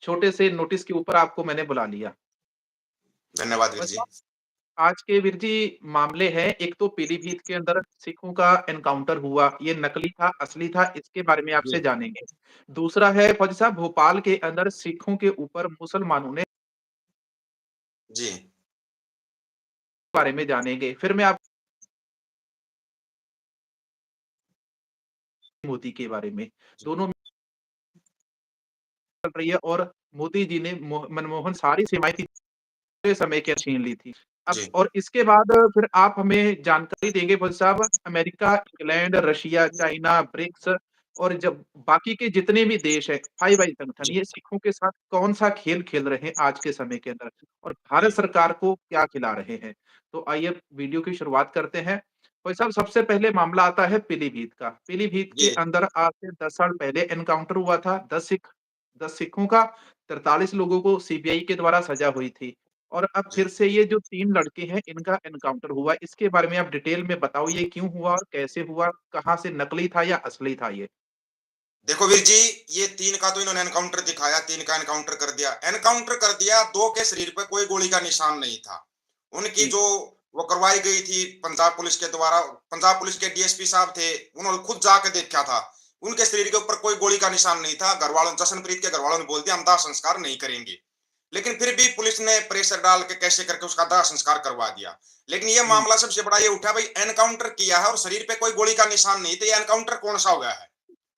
छोटे से नोटिस के ऊपर आपको मैंने बुला लिया। धन्यवाद वीर भाई जी। साहब, आज के वीर जी मामले हैं, एक तो पीलीभीत के अंदर सिखों का एनकाउंटर हुआ, ये नकली था, असली था, इसके बारे में आपसे जी, जानेंगे। दूसरा है फौजी साहब भोपाल के अंदर सिखों के ऊपर मुसलमानों ने जी, बारे में जानेंगे। फिर मैं आप मोदी के बारे में, दोनों चल रही है और मोदी जी ने मनमोहन सारी सीमाएँ थी समय की छीन ली थी। अब जी, और इसके बाद फिर आप हमें जानकारी देंगे फौजी साहब America, England, Russia, China, BRICS और जब बाकी के जितने भी देश हैं, फाइव आई संगठन, जी, ये सिखों के साथ कौन-सा खेल खेल रहे हैं आज के समय के अंदर और भारत जी, सरकार को क्या खिला रहे हैं? तो आइए वीडियो की शुरुआत करते हैं। फौजी साहब सबसे पहले मामला आता है पीलीभीत का। पीलीभीत के जी, अंदर आज से 10 साल पहले एनकाउंटर हुआ था। 10 सिखों का 43 लोगों को सीबीआई के द्वारा सज़ा हुई थी। और अब जी। फिर से ये जो 3 लड़के हैं, इनका एनकाउंटर हुआ। इसके बारे में आप डिटेल में बताओ ये क्यों हुआ और कैसे हुआ? कहाँ से नकली था या असली था ये? देखो वीर जी, ये 3 का तो इन्होंने एनकाउंटर दिखाया, 3 का एनकाउंटर कर दिया। एनकाउंटर कर दिया, 2 के शरीर पे कोई गोली का निशान नहीं था। उनकी जी, जो वो करवाई गई थी पंजाब पुलिस के द्वारा, पंजाब पुलिस के डीएसपी साहब थे, उन्होंने खुद जाके देखा था। उनके शरीर के ऊपर कोई गोली का निशान नहीं था। घरवालों जशनप्रीत के घरवालों ने बोल दिया, हम दाह संस्कार नहीं करेंगे। लेकिन फिर भी पुलिस ने प्रेशर डाल के कैसे करके उसका दाह संस्कार करवा दिया। लेकिन ये जी, मामला सबसे बड़ा ये उठा, भाई एनकाउंटर किया है और शरीर पे कोई गोली का निशान नहीं, तो ये एनकाउंटर कौन सा हो गया है?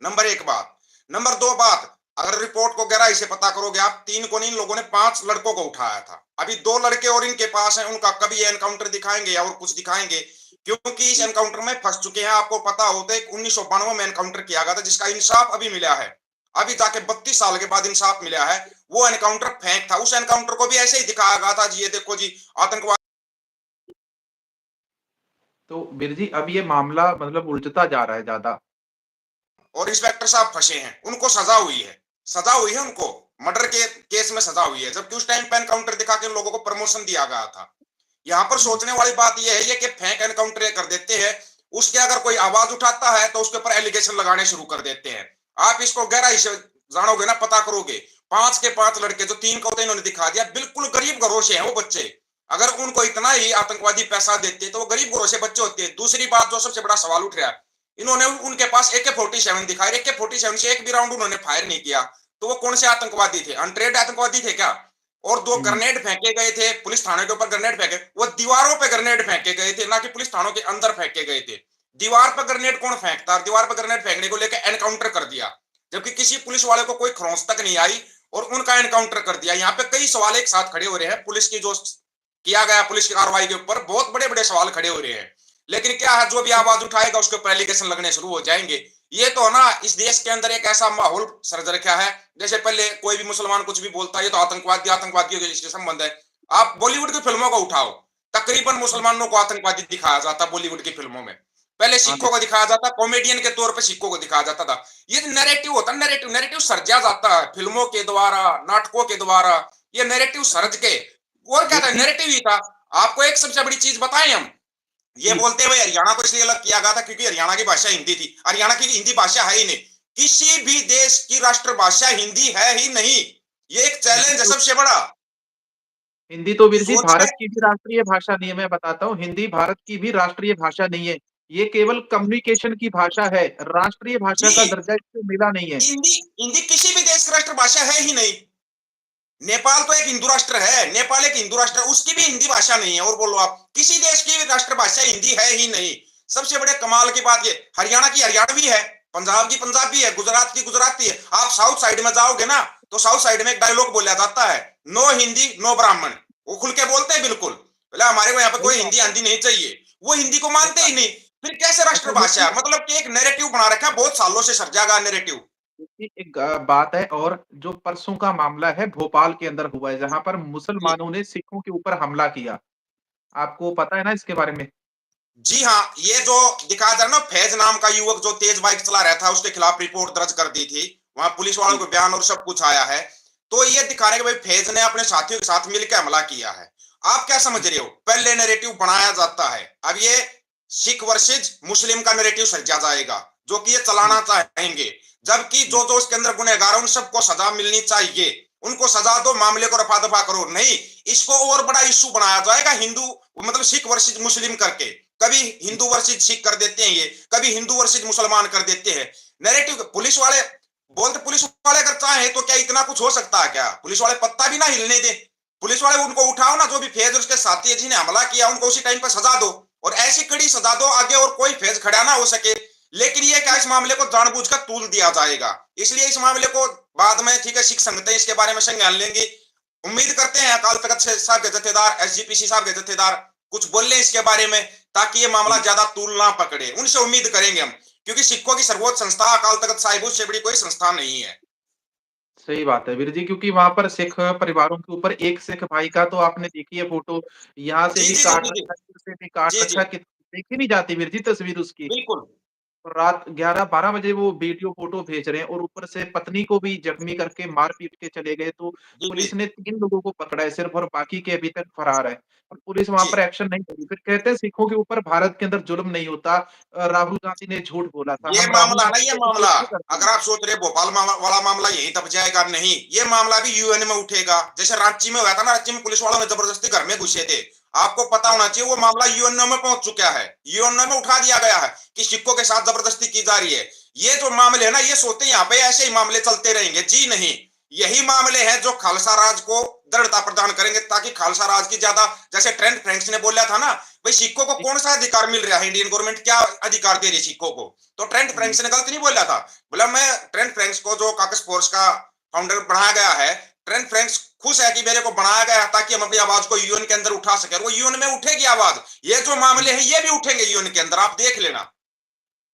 नंबर एक बात। नंबर दो बात, अगर रिपोर्ट को गहराई से पता करोगे आप, तीन को नहीं, इन लोगों ने 5 लड़कों को उठाया था। अभी 2 लड़के और इनके पास हैं, उनका कभी ये एनकाउंटर दिखाएंगे या और कुछ दिखाएंगे, क्योंकि इस जी। एनकाउंटर में फंस चुके हैं। आपको पता होता है 1992 में एनकाउंटर किया गया था, जिसका इंसाफ अभी मिला है। अभी जाके 32 साल के बाद इंसाफ मिला है। वो एनकाउंटर फेंक था। उस एनकाउंटर को भी ऐसे ही दिखाया गया था जी, ये देखो जी, आतंकवाद। तो वीर जी अब ये मामला मतलब उलझता जा रहा है ज़्यादा। और इंस्पेक्टर साहब फंसे हैं, उनको सजा हुई है। सजा हुई है उनको, मर्डर के केस में सजा हुई है, जबकि उस टाइम पे एनकाउंटर दिखा के लोगों को प्रमोशन दिया गया था। यहाँ पर हुँ, सोचने वाली बात यह है ये कि फेंक एनकाउंटर कर देते हैं, उसके अगर कोई आवाज उठाता है तो उसके ऊपर एलिगेशन लगाने शुरू कर देते हैं। आप इसको गहराई से जानोगे ना, पता करोगे, 5 के 5 लड़के, जो 3 को तो इन्होंने दिखा दिया, बिल्कुल गरीब घरों से हैं वो बच्चे। अगर उनको इतना ही आतंकवादी पैसा देते तो वो गरीब घरों से बच्चे होते हैं। दूसरी बात जो सबसे बड़ा सवाल उठ रहा है, इन्होंने उनके पास AK-47 दिखाई, AK-47 से एक भी राउंड उन्होंने फायर नहीं किया, तो वो कौन से आतंकवादी थे? अनट्रेंड आतंकवादी थे क्या? और 2 हुँ, ग्रेनेड फेंके गए थे, पुलिस थाने के ऊपर ग्रेनेड फेंके, वो दीवारों पे ग्रेनेड फेंके गए थे, ना कि पुलिस थानों के अंदर फेंके गए थे। दीवार पर ग्रेनेड कौन फेंकता? दीवार पर ग्रेनेड फेंकने को लेकर एनकाउंटर कर दिया, जबकि किसी पुलिस वाले को कोई खरोंच तक नहीं आई और उनका एनकाउंटर कर दिया। यहाँ पे कई सवाल एक साथ खड़े हो रहे हैं। पुलिस की जो किया गया, पुलिस की कार्रवाई के ऊपर बहुत बड़े बड़े सवाल खड़े हो रहे हैं। लेकिन क्या है, जो भी आवाज उठाएगा उसके ऊपर एलिगेशन लगने शुरू हो जाएंगे। ये तो ना, इस देश के अंदर एक ऐसा माहौल सर्ज रखा है, जैसे पहले कोई भी मुसलमान कुछ भी बोलता है, ये तो आतंकवादी, आतंकवादियों के संबंध है। आप बॉलीवुड की फिल्मों को उठाओ, तकरीबन मुसलमानों को आतंकवादी दिखाया जाता बॉलीवुड की फिल्मों में। पहले हाँ, सिखों को दिखाया जाता, कॉमेडियन के तौर पे सिखों को दिखाया जाता था। ये नैरेटिव होता है, नैरेटिव नैरेटिव सर्जा जाता है फिल्मों के द्वारा, नाटकों के द्वारा। ये नैरेटिव सर्ज के, और क्या वीर था, जी नैरेटिव ही था। आपको एक सबसे बड़ी चीज बताएं हम, ये जी, बोलते हैं भाई हरियाणा को इसलिए अलग किया गया था क्योंकि हरियाणा की भाषा हिंदी थी। हरियाणा की हिंदी भाषा है ही नहीं, किसी भी देश की राष्ट्रभाषा हिंदी है ही नहीं। ये एक हिंदी चैलेंज है तो सबसे बड़ा। हिंदी तो वीर जी सोचिए, भारत की भी राष्ट्रीय भाषा नहीं है, मैं बताता हूँ, हिंदी भारत की भी राष्ट्रीय भाषा नहीं है। ये केवल कम्युनिकेशन की भाषा है, राष्ट्रीय भाषा जी, का दर्जा इसको मिला नहीं है। हिंदी हिंदी किसी भी देश की राष्ट्रभाषा है ही नहीं। नेपाल तो एक हिंदू राष्ट्र है, नेपाल एक हिंदू राष्ट्र है, उसकी भी हिंदी भाषा नहीं है। और बोलो आप, किसी देश की राष्ट्रभाषा हिंदी है ही नहीं। सबसे बड़े कमाल की बात ये, हरियाणा की हरियाणवी है, पंजाब की पंजाबी है, गुजरात की गुजराती है। आप साउथ साइड में जाओगे ना, तो साउथ साइड में एक डायलॉग बोला जाता है, नो हिंदी नो ब्राह्मण। वो खुल के बोलते हैं बिल्कुल, बोले हमारे को यहाँ पे सही कोई बात हिंदी है, आंधी नहीं चाहिए। वो हिंदी को सही मानते बात ही है। नहीं। फिर कैसे अच्छा वीर राष्ट्रभाषा जी है? मतलब कि एक नैरेटिव बना रखा है, बहुत सालों से सर्जा गया नैरेटिव। देखिए, एक बात है और जो परसों का मामला है भोपाल के अंदर हुआ है, जहाँ पर जी, मुसलमानों ने सिखों के ऊपर हमला किया। आपको पता है ना इसके बारे में? जी हाँ, ये जो दिखाया जा रहा है ना, फैज नाम का युवक जो तेज बाइक चला रहा था, उसके खिलाफ रिपोर्ट दर्ज कर दी थी। वहां पुलिस वालों जी, को बयान और सब कुछ आया है। तो ये दिखा रहे कि भाई फैज ने अपने साथियों के साथ मिलकर हमला किया है। आप क्या समझ रहे हो? पहले नैरेटिव बनाया जाता है, अब ये सिख वर्सेज मुस्लिम का नैरेटिव सजा जाएगा, जो कि ये जी, चलाना चाहेंगे। जबकि जी, जो जो उसके अंदर गुनहगार है, उन सबको सजा मिलनी चाहिए। उनको सजा दो, मामले को रफा दफा करो। नहीं, इसको और बड़ा इश्यू बनाया जाएगा, हिंदू मतलब सिख वर्सेज मुस्लिम करके। कभी हिंदू वर्सेज सिख कर देते हैं ये, कभी हिंदू वर्सेज मुसलमान कर देते हैं। नैरेटिव पुलिस वाले बोलते, पुलिस वाले अगर चाहे तो क्या इतना कुछ हो सकता है क्या? पुलिस वाले पत्ता भी ना हिलने दे। पुलिस वाले उनको उठाओ ना, जो भी फैज और उसके साथी है जिन्हें हमला किया, उनको उसी टाइम पर सजा दो, और ऐसी कड़ी सजा दो आगे और कोई फैज खड़ा ना हो सके। लेकिन ये क्या, इस मामले को जानबूझकर तूल दिया जाएगा। इसलिए इस मामले को बाद में, ठीक है, सिख संगठन इसके बारे में संज्ञान लेंगी। उम्मीद करते हैं अकाल तख्त साहब के जत्थेदार, एसजीपीसी साहब के जत्थेदार कुछ बोल लें इसके बारे में, ताकि ये मामला ज्यादा तूल ना पकड़े। उनसे उम्मीद करेंगे हम, क्योंकि सिखों की सर्वोच्च संस्था अकाल तख्त साहिब, उससे बड़ी कोई संस्था नहीं है। सही बात है वीर जी, क्योंकि वहाँ पर सिख परिवारों के ऊपर एक सिख भाई का तो आपने देखी है फ़ोटो, यहाँ से जी भी जी जी काट जी जी रखा है, इधर से भी काट जी जी रखा है, देखी नहीं जाती वीर जी तस्वीर उसकी। बिल्कुल। और रात 11-12 बजे वो वीडियो फ़ोटो भेज रहे हैं और ऊपर से पत्नी को भी ज़ख्मी करके मार-पीट के चले गए। तो जी जी पुलिस ने 3 लोगों को पकड़ा है सिर्फ़ और बाकी के अभी तक फरार हैं। और पुलिस वहाँ जी। पर एक्शन नहीं करी। फिर कहते हैं सिखों के ऊपर भारत के अंदर जुल्म नहीं होता। राहुल गांधी ने झूठ बोला था। ये हम राहुल मामला है ना, गांधी ये को मामला, सपोर्ट नहीं करते अगर हैं। आप सोच रहे भोपाल वाला मामला यहीं तब जाएगा, नहीं, ये मामला भी यूएन में उठेगा। जैसे रांची में हुआ था ना, रांची में पुलिस वालों ने जबरदस्ती घर में घुसे थे। आपको पता हाँ, होना चाहिए वो मामला यूएनओ में पहुंच चुका है, यूएनओ में उठा दिया गया है कि सिखों के साथ जबरदस्ती की जा रही है। ये जो मामले है ना, ये सोते यहाँ पे ऐसे ही मामले चलते रहेंगे, जी नहीं। यही मामले हैं जो खालसा राज को दृढ़ता प्रदान करेंगे, ताकि खालसा राज की ज्यादा, जैसे ट्रेंट फ्रेंक्स ने बोला था ना, भाई सिखों को जी, कौन सा अधिकार मिल रहा है, इंडियन गवर्नमेंट क्या अधिकार दे रही है सिखों को? तो ट्रेंट जी, फ्रेंक्स ने गलत नहीं बोला था। बोला, मैं ट्रेंट फ्रेंक्स को, जो काकस फोर्स का फाउंडर बनाया गया है, ट्रेंट फ्रेंक्स खुश है कि मेरे को बनाया गया है ताकि हम अपनी आवाज को यूएन के अंदर उठा सके। वो यूएन में उठेगी आवाज, ये जो मामले हैं ये भी उठेंगे यूएन के अंदर, आप देख लेना।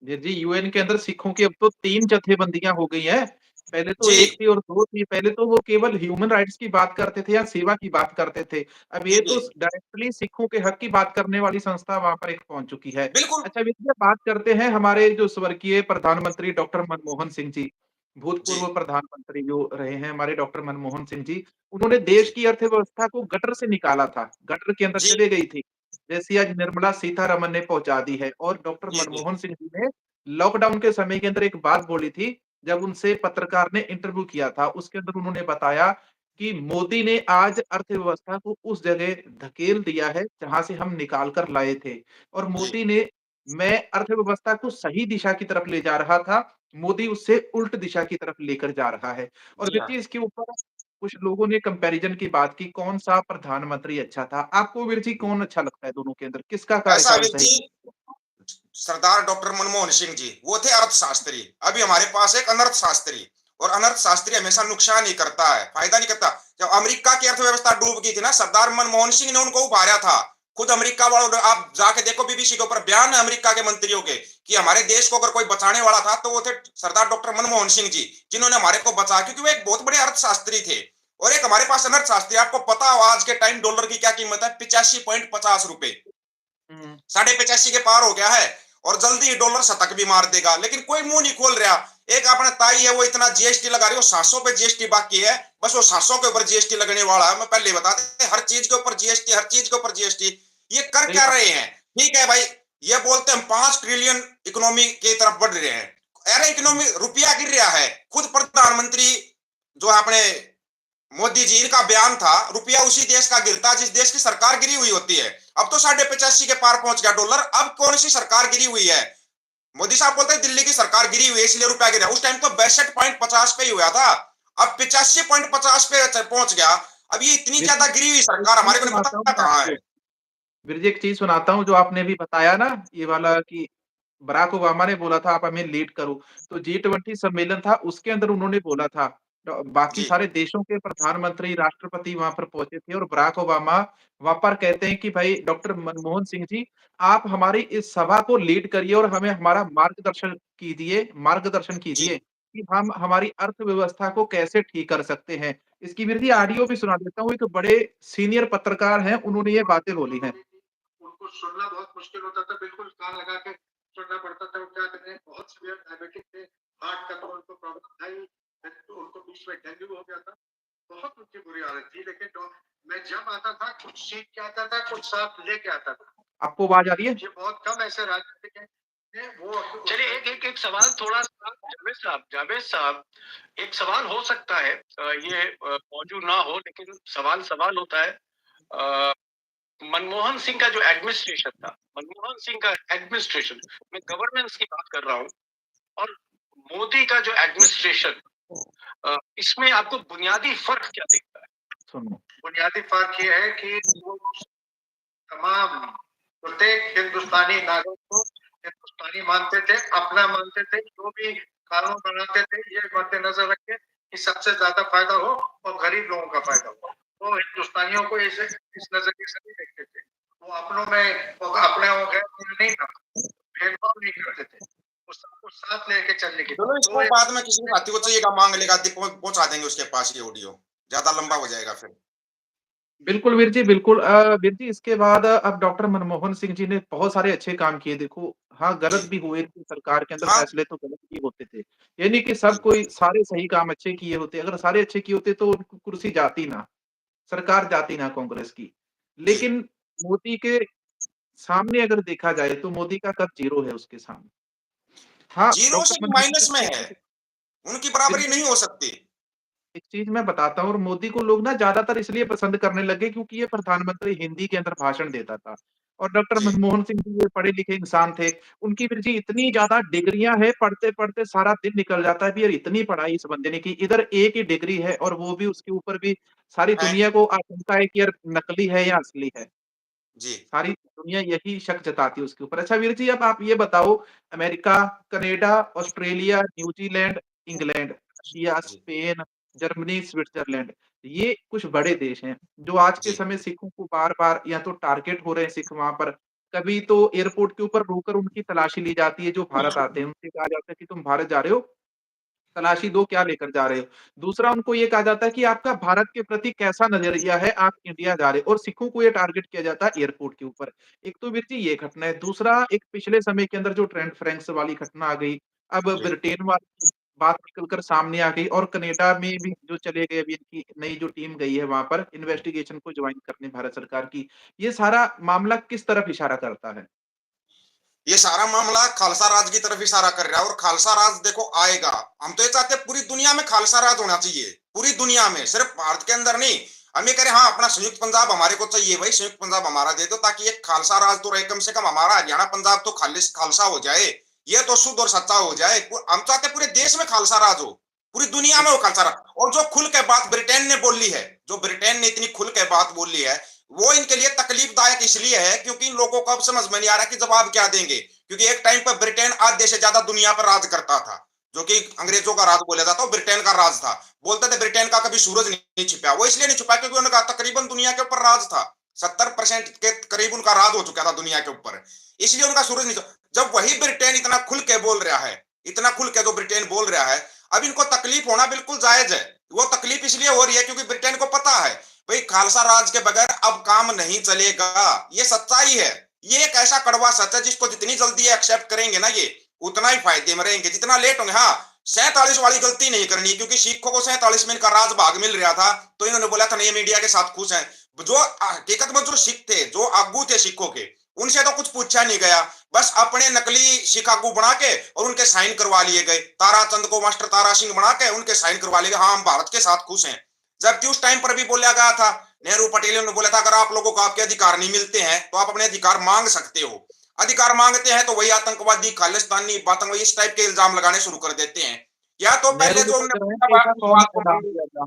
जी, जी, यूएन के अंदर सिखों की अब तो 3 जत्थेबंदियाँ हो गई हैं। पहले तो जी 1 थी और 2 थी। पहले तो वो केवल ह्यूमन राइट्स की बात करते थे या सेवा की बात करते थे। अब जी ये जी तो डायरेक्टली सिखों के हक की बात करने वाली संस्था वहाँ पर एक पहुँच चुकी है। बिल्कुल। अच्छा देखिए, बात करते हैं हमारे जो स्वर्गीय प्रधानमंत्री डॉक्टर मनमोहन सिंह जी, जी भूतपूर्व प्रधानमंत्री जो रहे हैं हमारे डॉक्टर मनमोहन सिंह जी, उन्होंने देश जी की अर्थव्यवस्था को गटर से निकाला था, गटर के अंदर जी चली गई थी। जैसी आज निर्मला सीतारमण ने पहुँचा दी है। और डॉक्टर जी जी मनमोहन सिंह जी ने लॉकडाउन के समय के अंदर एक बात बोली थी, जब उनसे पत्रकार ने इंटरव्यू किया था, उसके अंदर उन्होंने बताया कि मोदी ने आज अर्थव्यवस्था को उस जगह धकेल दिया है, जहाँ से हम निकाल कर लाए थे। और जी मोदी ने मैं अर्थव्यवस्था को सही दिशा की तरफ ले जा रहा था, मोदी उससे उल्ट दिशा की तरफ लेकर जा रहा है। और जी हाँ। देखिए इसके ऊपर कुछ लोगों ने कंपैरिज़न की बात की, कौन-सा प्रधानमंत्री अच्छा था? आपको वीर जी कौन अच्छा लगता है दोनों के अंदर? किसका ऐसा कार्यकाल वीर सही? जी, सरदार डॉक्टर मनमोहन सिंह जी वो थे अर्थशास्त्री। अभी हमारे पास एक अनर्थशास्त्री, और अनर्थशास्त्री हमेशा नुकसान ही करता है, फायदा नहीं करता। जब अमेरिका की अर्थव्यवस्था डूब गई थी ना, सरदार मनमोहन सिंह ने उनको उभारा था। खुद अमेरिका वालों ने, आप जाके देखो बीबीसी के ऊपर बयान है अमेरिका के मंत्रियों के, कि हमारे देश को अगर कोई बचाने वाला था तो वो थे सरदार डॉक्टर मनमोहन सिंह जी, जिन्होंने हमारे को बचा, क्योंकि वो एक बहुत बड़े अर्थशास्त्री थे। और एक हमारे पास अनर्थशास्त्री, आपको पता हो आज के टाइम डॉलर की क्या कीमत है? 85.50 रुपए, हुँ। 85.5 के पार हो गया है। और जल्दी ही डॉलर शतक भी मार देगा, लेकिन कोई मुंह नहीं खोल रहा। एक अपने ताई है, वो इतना जीएसटी लगा रही है, वो 700 पे जीएसटी बाकी है, बस वो 700 के ऊपर जीएसटी लगने वाला है। मैं पहले बता दें, हर चीज के ऊपर जीएसटी, हर चीज के ऊपर जीएसटी। ये कर सही क्या बात रहे है। हैं? ठीक है भाई, ये बोलते हैं हम 5 ट्रिलियन इकोनॉमी की तरफ बढ़ रहे हैं। अरे हुँ, इकोनॉमी, रुपया गिर रहा है। खुद प्रधानमंत्री जो है अपने मोदी जी का बयान था, रुपया उसी देश का गिरता जिस देश की सरकार गिरी हुई होती है। अब तो 85.5 के पार पहुंच गया डॉलर, अब कौन सी सरकार गिरी हुई है? मोदी साहब बोलते हैं दिल्ली की सरकार गिरी हुई है इसलिए रुपया गिरा। उस टाइम तो 62.50 पे ही हुआ था, अब 85.50 पे पहुंच गया। अब ये इतनी वीर ज्यादा जी, गिरी हुई एक सरकार चीज़ हमारे को नहीं सुनाता हूँ पता मैं कहाँ आपको। है। वीर जी, एक चीज़ सुनाता हूँ जो आपने अभी बताया ना, ये वाला कि बराक ओबामा ने बोला था आप हमें लीड करो। तो जी20 सम्मेलन था, उसके अंदर उन्होंने बोला था। बाकी जी सारे देशों के प्रधानमंत्री, राष्ट्रपति वहाँ पर पहुँचे थे और बराक ओबामा वहाँ पर कहते हैं कि भाई डॉक्टर मनमोहन सिंह जी, आप हमारी इस सभा को लीड करिए और हमें हमारा मार्गदर्शन जी कीजिए कि हम हमारी अर्थव्यवस्था को कैसे ठीक कर सकते हैं। इसकी वीर जी जी ऑडियो भी सुना देता हूँ, एक बड़े सीनियर पत्रकार हैं, उन्होंने ये बातें बोली हैं। उनको सुनना बहुत मुश्किल होता था, बिल्कुल कान लगा के सुनना पड़ता था। वो क्या कहते हैं, बहुत सीवियर डायबिटिक थे, हार्ट का तो उनको प्रॉब्लम था ही, तो उनको बीच में डेंगू हो गया था। बहुत उनकी बुरी हालत थी, लेकिन मैं जब आता था, कुछ सीख के आता था, कुछ साथ लेके आता था। आपको आवाज़ आ रही है? ये बहुत कम ऐसे राजनीतिक हैं वो चलिए एक सवाल थोड़ा सा जावेद साहब एक सवाल हो सकता है, ये मौजूद ना हो, लेकिन सवाल होता है। मनमोहन सिंह का जो एडमिनिस्ट्रेशन था, मनमोहन सिंह का एडमिनिस्ट्रेशन, मैं गवर्नेंस की बात कर रहा हूँ, और मोदी का जो एडमिनिस्ट्रेशन, इसमें आपको बुनियादी फर्क क्या दिखता है? सुनो, बुनियादी फर्क ये है कि वो तमाम प्रत्येक हिंदुस्तानी नागरिक को हिंदुस्तानी मानते थे, अपना मानते थे, जो भी कानून बनाते थे ये मद्देनजर रखे कि सबसे ज्यादा फायदा हो और गरीब लोगों का फायदा हो। वो हिंदुस्तानियों को इस नजरिए से नहीं देखते थे। वो अपनों में अपने हो गए नहीं था, भेदभाव नहीं करते थे, वो सबको साथ लेके चलने की। चलो तो इसको बाद में किसी साथी को चाहिएगा मांग लेगा, पहुंचा देंगे उसके पास ये ऑडियो, ज्यादा लंबा हो जाएगा फिर। बिल्कुल वीर जी, बिल्कुल वीर जी इसके बाद अब डॉक्टर मनमोहन सिंह जी ने बहुत सारे अच्छे काम किए। देखो, हाँ, जी। गलत भी हुए थे, सरकार के अंदर हाँ। फैसले तो गलत भी होते थे। ये नहीं कि सब जी। कोई सारे सही काम अच्छे किए होते। अगर सारे अच्छे किए होते तो उनको कुर्सी जाती ना, सरकार जाती ना कांग्रेस की। जी। लेकिन मोदी के सामने अगर देखा जाए तो मोदी का कद ज़ीरो है उसके सामने। हाँ, जीरो डॉक्टर से भी मनमोहन माइनस में सिंह है, जी उनकी फिर बराबरी भी नहीं हो सकती। एक चीज़ मैं बताता हूँ और मोदी को लोग ना ज़्यादातर इसलिए पसंद करने लगे क्योंकि ये प्रधानमंत्री हिंदी के अंदर भाषण देता था। और डॉक्टर जी। मनमोहन सिंह जी ये पढ़े-लिखे इंसान थे। उनकी फिर जी इतनी ज़्यादा डिग्रियाँ हैं, पढ़ते-पढ़ते सारा दिन निकल जाता है भी यार इतनी पढ़ाई इस बंदे ने की। इधर एक ही डिग्री है और वो भी उसके ऊपर भी सारी है। दुनिया को आशंका है कि यार नकली है या असली है। जी। सारी दुनिया यही शक जताती है उसके ऊपर। अच्छा वीर जी अब आप ये बताओ America, Canada, Australia, New Zealand, England, Russia, जी। स्पेन, जर्मनी, स्विट्ज़रलैंड ये कुछ बड़े देश हैं, जो आज के जी। समय सिखों को बार-बार या तो टारगेट हो रहे हैं सिख वहाँ पर, कभी तो एयरपोर्ट के ऊपर रोककर उनकी तलाशी ली जाती है जो भारत आते हैं। उनसे कहा जाता है कि तुम भारत जा रहे हो, तलाशी दो क्या लेकर जा रहे हो? दूसरा उनको ये कहा जाता है कि आपका भारत के प्रति कैसा नज़रिया है, आप इंडिया जा रहे हो और सिखों को ये टारगेट किया जाता है एयरपोर्ट के ऊपर। एक तो वीर जी ये घटना है, दूसरा एक पिछले समय के अंदर जो ट्रेंट फ्रैंक्स वाली घटना आ गई, अब जी। ब्रिटेन वाली बात निकल कर सामने आ गई और कनाडा में भी जो चले गए अभी इनकी नई जो टीम गई है वहाँ पर इन्वेस्टिगेशन को जॉइन करने भारत सरकार की। ये सारा मामला किस तरफ इशारा करता है? ये सारा मामला खालसा राज की तरफ इशारा कर रहा है, और खालसा राज देखो आएगा। हम तो ये चाहते हैं पूरी दुनिया में खालसा राज होना चाहिए, पूरी दुनिया में, सिर्फ भारत के अंदर नहीं। हम ये कह रहे हैं हाँ अपना संयुक्त पंजाब हमारे को चाहिए, भाई संयुक्त पंजाब हमारा दे दो ताकि एक खालसा राज तो रहे, कम से कम हमारा हरियाणा पंजाब तो खालिस खालसा हो जाए, ये तो शुद्ध और सच्चा हो जाए। हम चाहते हैं पूरे देश में खालसा राज हो, पूरी दुनिया में हो खालसा राज। और जो खुल के बात ब्रिटेन ने बोली है, जो ब्रिटेन ने इतनी खुल के बात बोली है, वो इनके लिए तकलीफदायक इसलिए है क्योंकि इन लोगों को अब समझ में नहीं आ रहा कि जवाब क्या देंगे। क्योंकि एक टाइम पर ब्रिटेन आधे से ज्यादा दुनिया पर राज करता था, जो कि अंग्रेजों का राज बोला जाता, वो ब्रिटेन का राज था। बोलते थे ब्रिटेन का कभी सूरज नहीं छिपा, वो इसलिए नहीं छिपा क्योंकि उनका तकरीबन दुनिया के ऊपर राज था। 70% के करीब उनका राज हो चुका था दुनिया के ऊपर, इसलिए उनका सूरज नहीं। जब वही ब्रिटेन इतना खुल के बोल रहा है, इतना खुल के जो ब्रिटेन बोल रहा है, अब इनको तकलीफ होना बिल्कुल जायज है। वो तकलीफ इसलिए हो रही है क्योंकि ब्रिटेन को पता है भाई खालसा राज के बगैर अब काम नहीं चलेगा, ये सच्चाई है। ये एक ऐसा कड़वा सच है जिसको जितनी जल्दी एक्सेप्ट करेंगे ना ये उतना ही फायदे में रहेंगे, जितना लेट होंगे। हाँ, 47 वाली गलती नहीं करनी, क्योंकि सिखों को 47 में इनका राज भाग मिल रहा था तो इन्होंने बोला था नहीं मीडिया के साथ खुश हैं। जो हकीकत में जो सिख थे, जो आगू थे सिखों के, उनसे तो कुछ पूछा नहीं गया, बस अपने नकली सिख आगू बना के और उनके साइन करवा लिए गए। ताराचंद को मास्टर तारा सिंह बना के उनके साइन करवा लिए गए, हाँ हम भारत के साथ खुश हैं। जबकि उस टाइम पर भी बोला गया था, नेहरू पटेल ने बोला था अगर आप लोगों को आपके अधिकार नहीं मिलते हैं तो आप अपने अधिकार मांग सकते हो। अधिकार मांगते हैं तो वही आतंकवादी खालिस्तानी बातंगवादी इस टाइप के इल्जाम लगाने शुरू कर देते हैं। या तो नेहरू पहले ने जो तो हमने जराइम अपना पेशा बात उस कौम बात को ऐलान मांगे। किया था।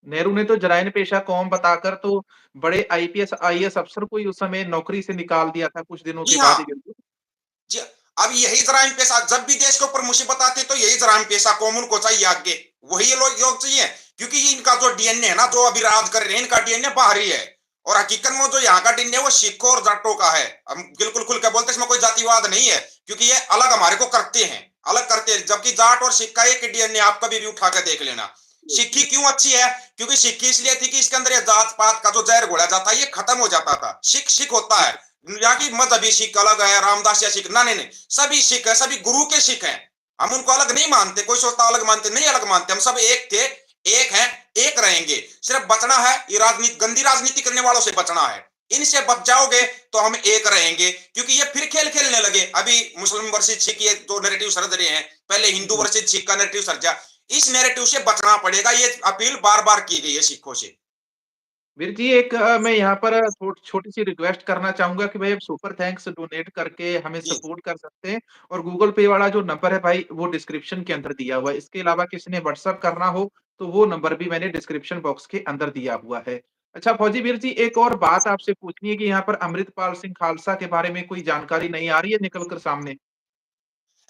नेहरू ने तो जराइम पेशा कौम बताकर तो बड़े आईपीएस, आईएएस अफसर को ही उस समय नौकरी से निकाल दिया था कुछ दिनों जी के हाँ। बाद ही बिल्कुल। जी, अब यही जराइम पेशा जब भी देश के ऊपर मुसीबत आती है तो यही जराइम पेशा कौम उनको चाहिए आगे, वही लोग योग चाहिए। क्योंकि इनका जो डीएनए है ना, जो अभी राज कर रहे हैं, इनका डीएनए बाहरी है, और हकीकत में जो यहाँ का डीएनए वो सिखों और जाटों का है। हम बिल्कुल खुल के बोलते हैं इसमें कोई जातिवाद नहीं है, क्योंकि ये अलग हमारे को करते हैं, अलग करते हैं। जबकि जाट और सिख का एक डीएनए आप कभी भी उठा के देख लेना। सिक्की क्यों अच्छी है? क्योंकि सिक्की इसलिए थी कि इसके अंदर ये जात पात का जो जहर घोला जाता है ये खत्म हो जाता था। सिख सिख होता है, यहाँ की मजहबी सिख अलग है, रामदास या सिख ना, नहीं नहीं, सभी सिख है, सभी गुरु के सिख हैं। हम उनको अलग नहीं मानते, कोई सोचता अलग मानते, नहीं अलग मानते, हम सब एक थे, एक हैं, एक रहेंगे। सिर्फ बचना है ये राजनीति, गंदी राजनीति करने वालों से बचना है। इनसे बच जाओगे तो हम एक रहेंगे, क्योंकि ये फिर खेल खेलने लगे। अभी मुस्लिम वर्सेस सिख ये जो नैरेटिव सर्ज रहे हैं, पहले हिंदू जी। वर्सेस सिख का नैरेटिव सर्जा, इस नैरेटिव से बचना पड़ेगा। ये अपील बार बार की गई है सिखों से। वीर जी एक मैं यहाँ पर छोटी-सी रिक्वेस्ट करना चाहूँगा कि भाई आप सुपर थैंक्स डोनेट करके हमें जी। सपोर्ट कर सकते हैं और गूगल पे वाला जो नंबर है भाई वो डिस्क्रिप्शन के अंदर दिया हुआ है। इसके अलावा किसी ने व्हाट्सएप करना हो तो वो नंबर भी मैंने डिस्क्रिप्शन बॉक्स के अंदर दिया हुआ है। अच्छा फौजी वीर जी एक और बात आपसे पूछनी है कि यहाँ पर अमृतपाल सिंह खालसा के बारे में कोई जानकारी नहीं आ रही है निकल कर सामने?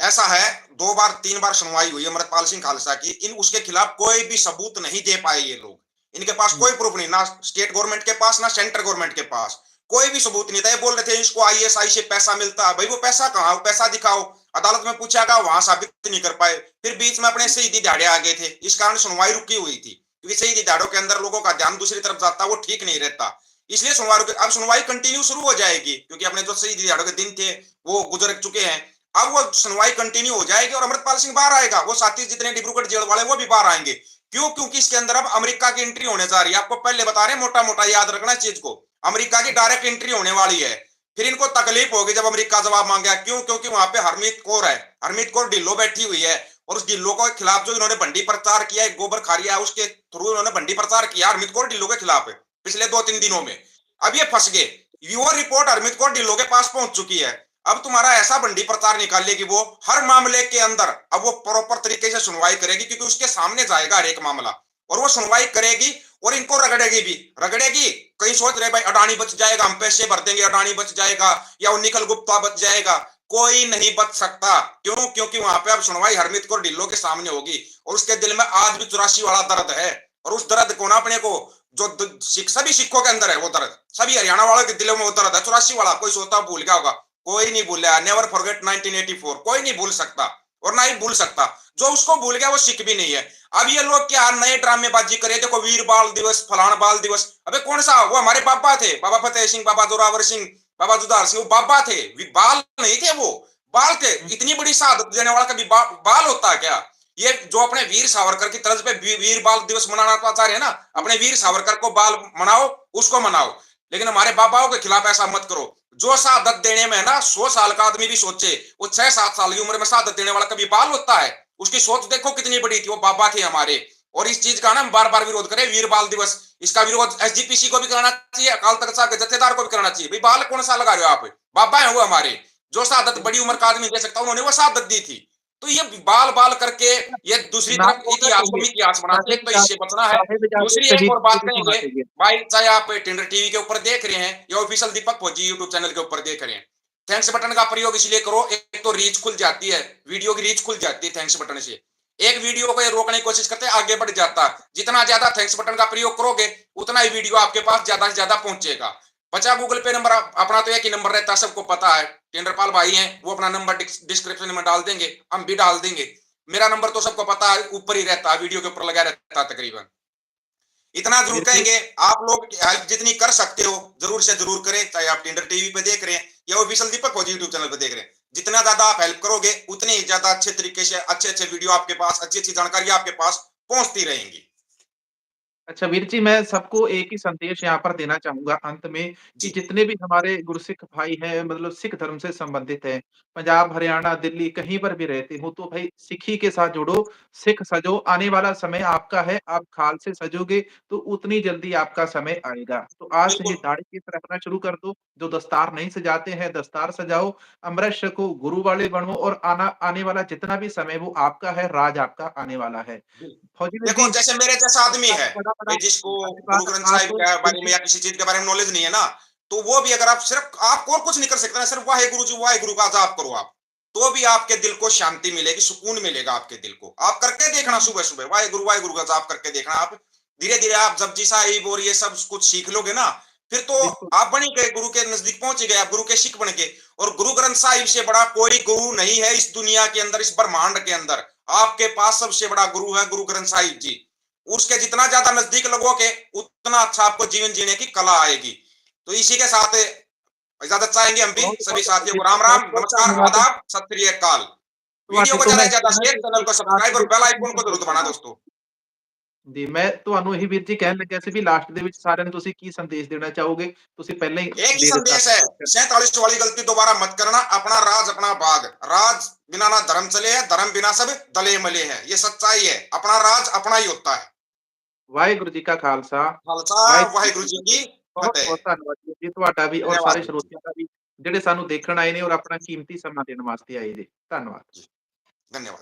ऐसा है, 2 बार 3 बार सुनवाई हुई अमृतपाल सिंह खालसा की। इन उसके खिलाफ कोई भी सबूत नहीं दे पाए ये लोग। इनके पास हुँ, कोई प्रूफ नहीं, ना स्टेट गवर्नमेंट के पास, ना सेंट्रल गवर्नमेंट के पास। कोई भी सबूत नहीं था। ये बोल रहे थे इसको आईएसआई से पैसा मिलता है। भाई वो पैसा कहाँ? वो पैसा दिखाओ। अदालत में पूछा गया, वहां साबित नहीं कर पाए। फिर बीच में अपने शहीदी दिहाड़े आ गए थे। इस कारण सुनवाई रुकी हुई थी। क्योंकि शहीदी दिहाड़ों के अंदर लोगों का ध्यान दूसरी तरफ जाता, वो ठीक नहीं रहता। इसलिए सुनवाई रुकी। अब सुनवाई कंटिन्यू शुरू हो जाएगी, क्योंकि अपने जो शहीदी दिहाड़ों के दिन थे वो गुजर चुके हैं। अब वो सुनवाई कंटिन्यू हो जाएगी और अमृतपाल सिंह बाहर आएगा। वो साथी जितने डिब्रूगढ़ जेल वाले वो भी बाहर आएंगे। क्यों? क्योंकि इसके अंदर अब अमेरिका की एंट्री होने जा रही है। आपको पहले बता रहे हैं, मोटा मोटा याद रखना इस चीज को। अमेरिका की डायरेक्ट एंट्री होने वाली है। फिर इनको तकलीफ होगी जब अमेरिका जवाब मांगेगा। क्यों? क्योंकि वहां पे हरमीत कौर है। हरमीत कौर ढिल्लो बैठी हुई है और उस ढिल्लो के खिलाफ जो इन्होंने भंडी प्रचार किया है, गोबर खारिया, उसके थ्रू इन्होंने भंडी प्रचार किया। हरमीत कौर ढिल्लो के खिलाफ है पिछले 2-3 दिनों में। अब ये फंस गए। वो रिपोर्ट हरमीत कौर ढिल्लो के पास पहुंच चुकी है। अब तुम्हारा ऐसा बंडी प्रचार निकालेगी वो हर मामले के अंदर। अब वो प्रॉपर तरीके से सुनवाई करेगी, क्योंकि उसके सामने जाएगा हर एक मामला और वो सुनवाई करेगी और इनको रगड़ेगी भी। रगड़ेगी, कहीं सोच रहे भाई अडानी बच जाएगा, हम पैसे भर देंगे, अडानी बच जाएगा या वो निखिल गुप्ता बच जाएगा। कोई नहीं बच सकता। क्यों? क्योंकि वहां पे अब सुनवाई हरमीत कौर ढिल्लो के सामने होगी और उसके दिल में आज भी 84 वाला दर्द है। और उस दर्द को ना अपने को जो सभी सिखों के अंदर है वो दर्द, सभी हरियाणा वालों के दिलों में वो दर्द है 84 वाला। कोई सोचता भूल गया होगा, कोई नहीं भूला। नेवर फॉरगेट 1984, कोई नहीं भूल सकता और ना ही भूल सकता। जो उसको भूल गया वो सिख भी नहीं है। अब ये लोग क्या नए ड्रामेबाजी करे, देखो वीर बाल दिवस, फलाना बाल दिवस। अबे कौन सा? वो हमारे बाबा थे, बाबा फतेह सिंह, बाबा जोरावर सिंह, बाबा जुदार सिंह, वो बाबा थे, बाल नहीं थे। वो बाल थे। हुँ, इतनी बड़ी शहादत देने वाला कभी बाल होता है क्या? ये जो अपने वीर सावरकर की तर्ज पे वीर बाल दिवस मनाना चाह रहे हैं ना, अपने वीर सावरकर को बाल मनाओ, उसको मनाओ, लेकिन हमारे बाबाओं के खिलाफ ऐसा मत करो। जो शहादत देने में ना 100 साल का आदमी भी सोचे, वो 6-7 साल की उम्र में शहादत देने वाला कभी बाल होता है? उसकी सोच देखो कितनी बड़ी थी। वो बाबा थे हमारे। और इस चीज का ना हम बार बार विरोध करें, वीर बाल दिवस। इसका विरोध एसजीपीसी को भी करना चाहिए, अकाल तख्त साहब के जत्थेदार को भी करना चाहिए। भाई बाल कौन सा लगा रहे हो आप? बाबा है वो हमारे। जो शहादत बड़ी उम्र का आदमी दे सकता, उन्होंने वो शहादत दी थी। तो ये बाल बाल करके ये दूसरी नाम तरफ होना इतिहास को चाहिए। इतिहास बनाते हैं, तो इससे बचना है। साहिब जादे दूसरी एक शहीद और बात दिवस होना कहेंगे चाहिए। भाई, चाहे आप टिंडर टीवी के ऊपर देख रहे हैं या ऑफिशियल दीपक फौजी यूट्यूब चैनल के ऊपर देख रहे हैं, थैंक्स बटन का प्रयोग इसलिए करो, एक तो रीच खुल जाती है, वीडियो की रीच खुल जाती है थैंक्स बटन से। एक वीडियो को ये रोकने की कोशिश करते हैं, आगे बढ़ जाता। जितना ज्यादा थैंक्स बटन का प्रयोग करोगे उतना ही वीडियो आपके पास ज्यादा से ज्यादा पहुंचेगा। बचा गूगल पे नंबर अपना तो एक ही नंबर रहता है, सबको पता है। टेंडरपाल भाई हैं, वो अपना नंबर डिस्क्रिप्शन में डाल देंगे, हम भी डाल देंगे। मेरा नंबर तो सबको पता है, ऊपर ही रहता है, वीडियो के ऊपर लगा रहता है तकरीबन। इतना जरूर वीर जी कहेंगे, आप लोग हेल्प जितनी कर सकते हो जरूर से जरूर करें, चाहे आप टिंडर टीवी पे देख रहे हैं या ऑफिशियल दीपक फौजी यूट्यूब चैनल पे देख रहे हैं। जितना ज्यादा आप हेल्प करोगे उतनी ही ज्यादा अच्छे तरीके से अच्छे अच्छे वीडियो आपके पास, अच्छी अच्छी जानकारी आपके पास पहुंचती रहेंगी। अच्छा वीर जी, मैं सबको एक ही संदेश यहाँ पर देना चाहूँगा अंत में कि जी। जितने भी हमारे गुरसिख भाई हैं मतलब सिख धर्म से संबंधित हैं, पंजाब, हरियाणा, दिल्ली कहीं पर भी रहते हो तो भाई सिखी के साथ जुड़ो, सिख सजो, आने वाला समय आपका है, आप खालसे सजोगे तो उतनी जल्दी आपका समय आएगा। तो आज से ही बिल्कुल। दाढ़ी केस रखना शुरू कर दो, जो दस्तार नहीं सजाते हैं दस्तार सजाओ, अमृत छको, गुरु वाले बनो और आने वाला जितना भी समय वो आपका है, राज आपका आने वाला है। फौजी वीर देखो जी जैसे मेरे जैसा आदमी है बड़ा-बड़ा भाई, जिसको गुरु धन्यवाद ग्रंथ आप साहिब के बारे में बिल्कुल या किसी चीज के बारे में नॉलेज नहीं है ना, तो वो भी अगर आप सिर्फ आप और कुछ नहीं कर सकते ना, सिर्फ वाहे गुरु जी वाहे गुरु का जाप करो आप, तो भी आपके दिल को शांति मिलेगी, सुकून मिलेगा आपके दिल को। आप करके देखना सुबह सुबह वाहे गुरु का जाप करके देखना। आप धीरे धीरे आप जपजी साहिब और ये सब कुछ सीख लोगे ना, फिर तो बिल्कुल, आप बन ही गए, गुरु के नजदीक पहुंच गए, आप गुरु के शिख बन गए। और गुरु ग्रंथ साहिब से बड़ा कोई गुरु नहीं है इस दुनिया के अंदर, इस ब्रह्मांड के अंदर। आपके पास सबसे बड़ा गुरु है गुरु ग्रंथ साहिब जी। उसके जितना ज्यादा नजदीक लगोगे उतना अच्छा आपको जीवन जीने की कला आएगी। तो इसी के साथ इजाजत चाहेंगे हम भी सभी साथियों को। राम राम, बहुत-बहुत नमस्कार, धन्यवाद। आदाब, सत श्री अकाल। तो वीडियो को तो ज्यादा मैं से ज्यादा शेयर, चैनल को सब्सक्राइब और बेल आइकन को जरूर दबाना करूँगा। दोस्तों। ਜੀ, ਮੈਂ ਤੁਹਾਨੂੰ ਇਹੀ ਵੀਰ ਜੀ ਕਹਿਣ ਲੱਗਿਆ ਸੀ ਵੀ ਲਾਸਟ ਦੇ ਵਿੱਚ ਸਾਰਿਆਂ ਨੂੰ ਤੁਸੀਂ ਕੀ ਸੰਦੇਸ਼ ਦੇਣਾ ਚਾਹੋਗੇ? ਤੁਸੀਂ ਪਹਿਲਾਂ ਹੀ एक ही ਦੇ ਦਿੱਤਾ। संदेश है, 47 वाली गलती दोबारा मत करना, अपना राज अपना बाग, राज बिना ना धर्म चले है, धर्म बिना सब दले मले है, ये सच्चाई है, अपना राज अपना ही होता है। ਵਾਹਿਗੁਰੂ ਜੀ ਕਾ ਖਾਲਸਾ, खालसा ਵਾਹਿਗੁਰੂ ਜੀ वाहिगुरु ਕੀ जी ਫਤਿਹ। की फतेह। ਬਹੁਤ-ਬਹੁਤ ਧੰਨਵਾਦ ਵੀਰ ਜੀ ਤੁਹਾਡਾ ਵੀ ਔਰ धन्यवाद ਸਾਰੇ गुरु जी। ਸਰੋਤਿਆਂ ਦਾ ਵੀ, ਜਿਹੜੇ ਸਾਨੂੰ ਦੇਖਣ ਆਏ ਨੇ ਔਰ ਆਪਣਾ ਕੀਮਤੀ ਸਮਾਂ ਦੇਣ ਵਾਸਤੇ ਆਏ ਜੀ। ਧੰਨਵਾਦ। जी, धन्यवाद।